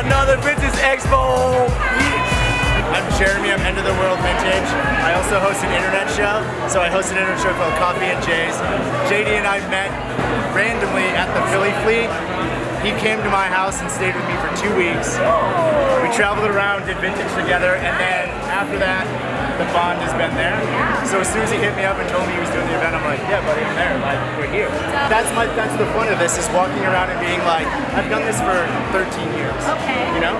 Another Vintage Expo! I'm Jeremy, I'm End of the World Vintage. I also host an internet show. So I host an internet show called Coffee and J's. JD and I met randomly at the Philly Fleet. He came to my house and stayed with me for 2 weeks. We traveled around, did vintage together, and then after that, the bond has been there. So as soon as he hit me up and told me he was doing the event, I'm like, yeah, buddy, I'm there. Like, we're here. That's the fun of this, is walking around and being like, I've done this for 13 years. Okay. You know?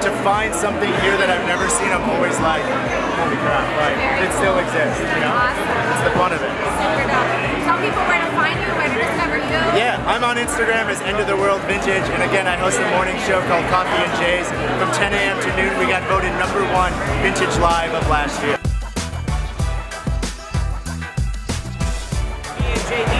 To find something here that I've never seen, I'm always like, holy crap, like, it still exists, you know? Awesome. It's the fun of it. Super dope. Tell people where to find you, where to discover you. Yeah, I'm on Instagram as End of the World Vintage, and again, I host a morning show called Coffee and J's. From 10 a.m. to noon, we got voted #1 Vintage Live of last year. Me and JD,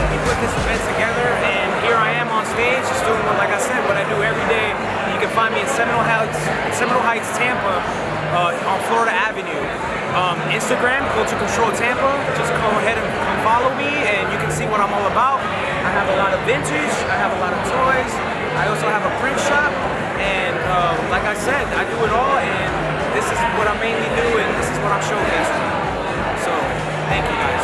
we put this event together, and here I am on stage, just doing what, like I said, what I do every day. You can find me in Seminole Heights, Tampa, on Florida Avenue. Instagram, Culture Control Tampa. Just go ahead and come follow me, and you can see what I'm all about. I have a lot of vintage, I have a lot of toys. I also have a print shop, and like I said, I do it all, and this is what I mainly do, and this is what I'm showcasing. So, thank you guys.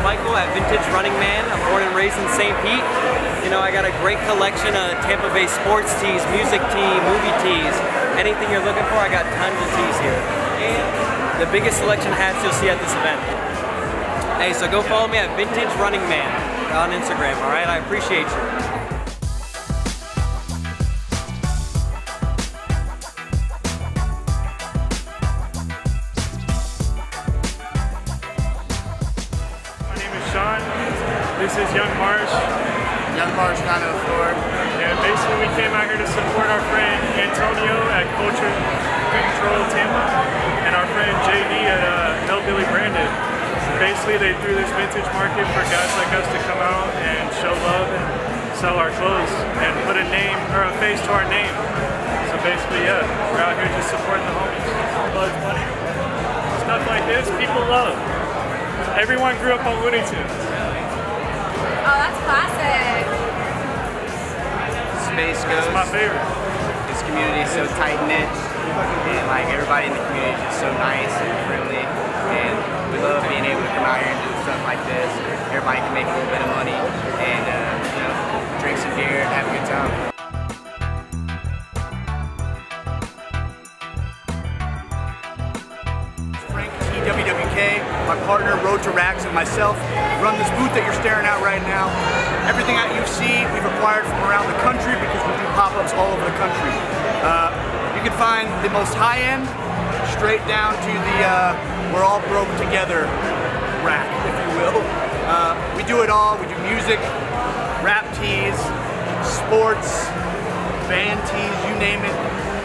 Michael at Vintage Running Man. I'm born and raised in St. Pete. You know, I got a great collection of Tampa Bay sports tees, music tee, movie tees. Anything you're looking for, I got tons of tees here. And the biggest selection of hats you'll see at this event. Hey, so go follow me at Vintage Running Man. on Instagram, all right? I appreciate you. My name is Sean. This is Young Marsh. Young Marsh 904. And basically we came out here to support our friend Antonio at Culture Control Tampa and our friend JD at Hellbilly Branded. Basically they threw this vintage market for guys like us to come out and show love and sell our clothes and put a name or a face to our name. So basically, yeah, we're out here just supporting the homies. Buzz Bunny. Stuff like this, people love. Everyone grew up on Looney Tunes. Oh, that's classic. Space That's Ghost. my favorite. This community is so tight knit, and like everybody in the community is just so nice and friendly, and we love being able to come out here and do stuff like this. Everybody can make a little bit of money and you know, drink some beer and have a good time. Frank TWWK, my partner Road to Rags, and myself run this booth that you're staring at right now. Everything that you see we've acquired from around the country because we do pop-ups all over the country. You can find the most high-end straight down to the we're all broke together rack, if you will. We do it all. We do music, rap tees, sports, band tees, you name it,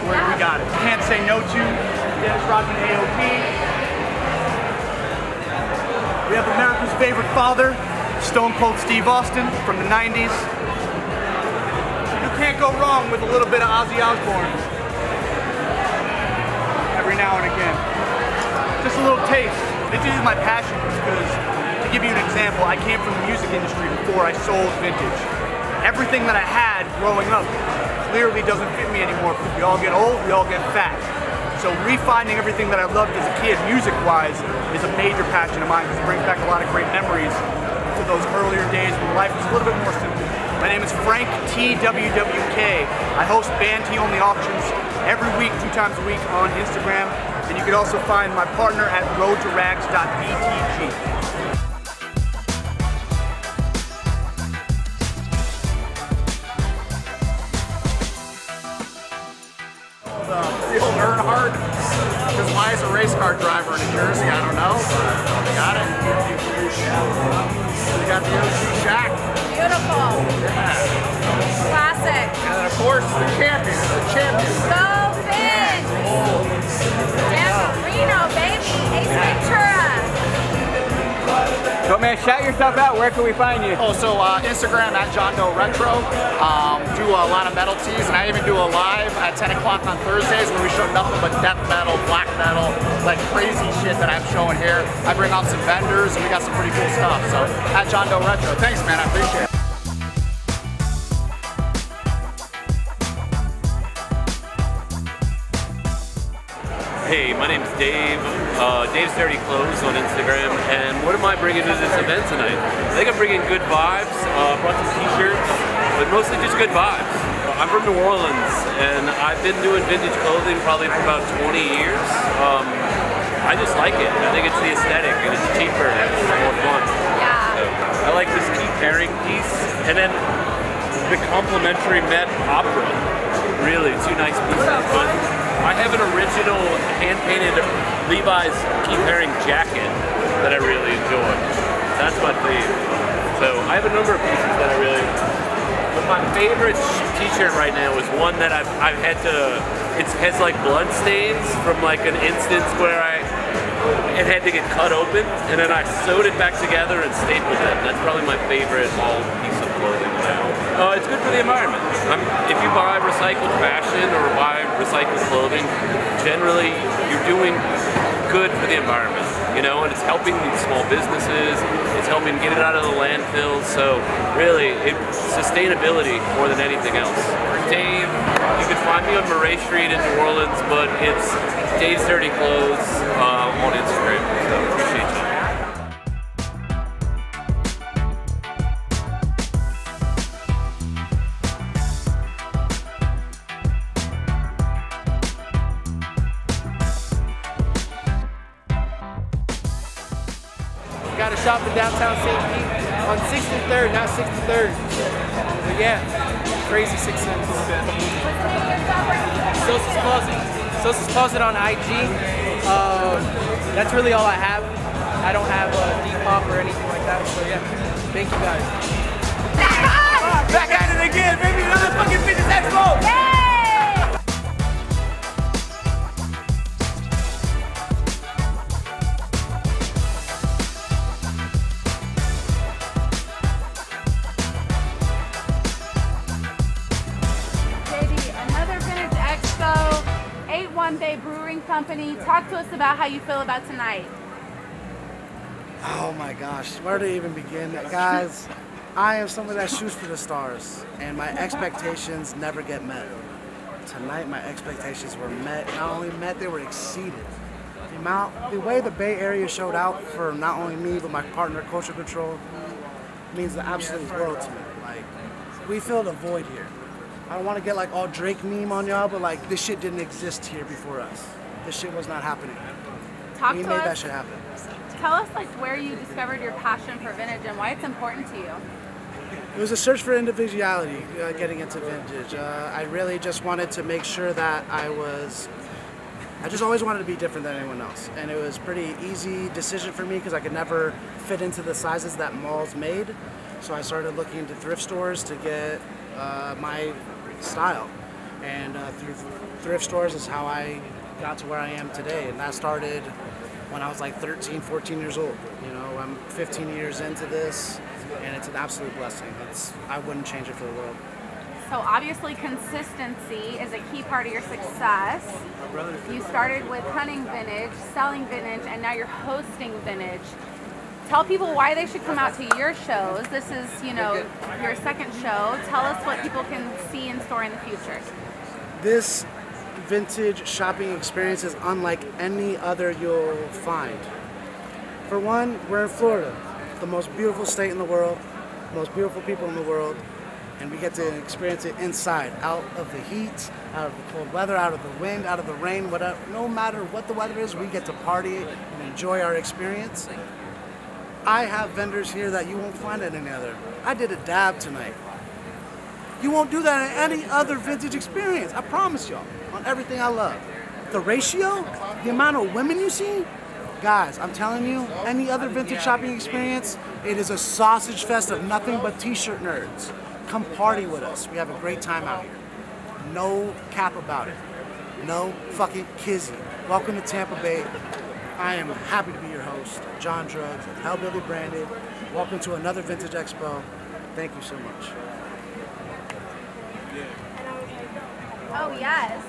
we got it. Can't Say No To, Dennis rocking AOP. We have America's favorite father, Stone Cold Steve Austin from the 90s. You can't go wrong with a little bit of Ozzy Osbourne. Every now and again. Just a little taste. Vintage is my passion because, to give you an example, I came from the music industry before I sold vintage. Everything that I had growing up clearly doesn't fit me anymore because we all get old, we all get fat. So refinding everything that I loved as a kid, music-wise, is a major passion of mine because it brings back a lot of great memories to those earlier days when life was a little bit more simple. My name is Frank TWWK. I host Band Tea Only auctions every week, 2 times a week on Instagram. And you can also find my partner at roadtorags.btg. The old Earnhardt. Because why is a race car driver in New Jersey? I don't know. But got it. We got the OG Shack. Beautiful. Yeah. Classic. And then of course the champion. The champion. Go Finn! Dan Marino, baby. Ace Ventura. So man, shout yourself out. Where can we find you? Oh, so Instagram at John Doe Retro. Do a lot of metal tees, and I even do a live at 10 o'clock on Thursdays where we show nothing but death metal, black metal, like crazy shit that I'm showing here. I bring on some vendors, and we got some pretty cool stuff. So at John Doe Retro. Thanks, man. I appreciate it. Hey, my name's Dave. Dave's Dirty Clothes on Instagram. And what am I bringing to this event tonight? I think I'm bringing good vibes. Brought some t-shirts, but mostly just good vibes. I'm from New Orleans, and I've been doing vintage clothing probably for about 20 years. I just like it. I think it's the aesthetic, and it's cheaper, and it's more fun. Yeah. So, I like this Keith Haring piece, and then the complimentary Met Opera. Really, 2 nice pieces. But I have an original hand-painted Levi's Keith Haring jacket that I really enjoy. That's my favorite. So I have a number of pieces that I really. But my favorite T-shirt right now is one that I've had to. It has like blood stains from like an instance where it had to get cut open, and then I sewed it back together and stapled it. That's probably my favorite all piece of clothing now. It's good for the environment. If you buy recycled fashion or buy recycled clothing, generally you're doing good for the environment, you know, and it's helping these small businesses, it's helping get it out of the landfills, so really, it's sustainability more than anything else. Dave, you can find me on Murray Street in New Orleans, but it's Dave's Dirty Clothes on Instagram, so appreciate you. Got a shop in downtown St. Pete. on 6th and 3rd, not 6th and 3rd. But yeah, crazy 6 cents. Sosa's Closet. Sosa's Closet on IG. That's really all I have. I don't have Depop or anything like that. So yeah, thank you guys. Back at it again, baby. Another fucking Vintage Expo. Bay Brewing Company. Talk to us about how you feel about tonight. Oh my gosh, where to even begin? Guys, I am someone that shoots for the stars, and my expectations never get met. Tonight, my expectations were met. Not only met, they were exceeded. The way the Bay Area showed out for not only me, but my partner, Culture Control, means the absolute world to me. Like, we filled a void here. I don't want to get like all Drake meme on y'all, but like this shit didn't exist here before us. This shit was not happening. We made that shit happen. Tell us like where you discovered your passion for vintage and why it's important to you. It was a search for individuality getting into vintage. I really just wanted to make sure that I just always wanted to be different than anyone else. And it was a pretty easy decision for me because I could never fit into the sizes that malls made. So I started looking into thrift stores to get my style, and through thrift stores is how I got to where I am today, and that started when I was like 13, 14 years old. You know, I'm 15 years into this, and it's an absolute blessing. I wouldn't change it for the world. So obviously consistency is a key part of your success. You started with hunting vintage, selling vintage, and now you're hosting vintage. Tell people why they should come out to your shows. This is, you know, your second show. Tell us what people can see in store in the future. This vintage shopping experience is unlike any other you'll find. For one, we're in Florida, the most beautiful state in the world, most beautiful people in the world, and we get to experience it inside, out of the heat, out of the cold weather, out of the wind, out of the rain, whatever. No matter what the weather is, we get to party and enjoy our experience. I have vendors here that you won't find at any other. I did a dab tonight. You won't do that at any other vintage experience. I promise y'all, on everything I love. The ratio, the amount of women you see, guys, I'm telling you, any other vintage shopping experience, it is a sausage fest of nothing but t-shirt nerds. Come party with us. We have a great time out here. No cap about it. No fucking kizzy. Welcome to Tampa Bay. I am happy to be your host, John Drugs, Hellbilly branded. Welcome to another Vintage Expo. Thank you so much. Oh yes.